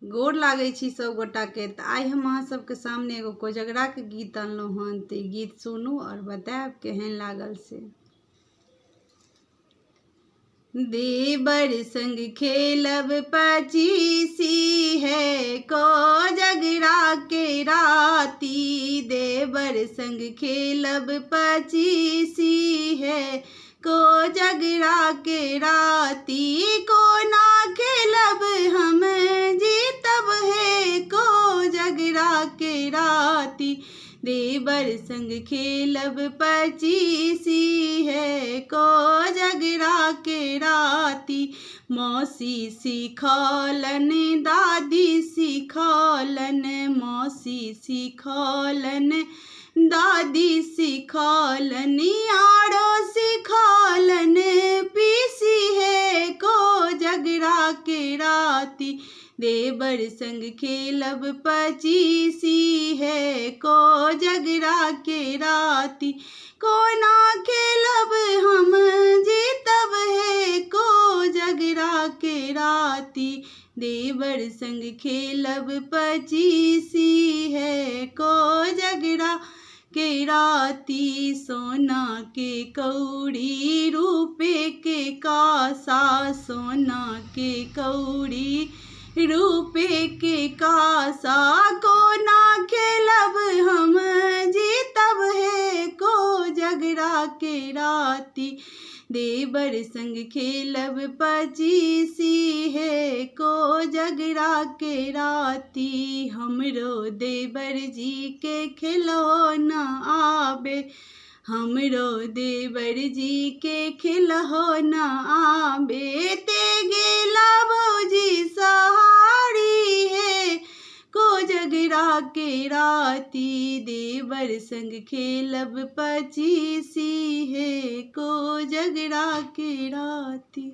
गोर लागै छी सब गोटा के। तो आई हम अहाँ सबके सामने एगो कोजगरा के गीत अनलहुँ हन। तो गीत सुनू और बताएब केहन लागल से। देवर संग खेलब पचीसी है कोजगरा के राती। देवर संग खेलब पचीसी है कोजगरा के राती। को ना खेलब हम जीतब है कोजगरा के राती। देवर संग खेलब पचीसी है कोजगरा के राती। मौसी सिखौलन दादी सिखौलन, मौसी सिखौलन दादी सिखौलन, आड़ो सिखौलन पीसी है कोजगरा के राती। देवर संग खेलब पचीसी है कोजगरा के राती। को ना खेलब हम जीतब है कोजगरा के राती। देवर संग खेलब पचीसी है कोजगरा के राती। सोना के कौड़ी रूपे के कासा, सोना के कौड़ी रूपे के कासा। को ना खेलब हम जीतब है कोजगरा के राती। देवर संग खेलब पचीसी है कोजगरा के राती। हमरो देवर जी के खिलौना आबे, हमरो देवर जी के खिलौना आबे। ते गेला भौजी सहारी है कोजगरा के राती। देवर संग खेलब पचीसी है कोजगरा के राती।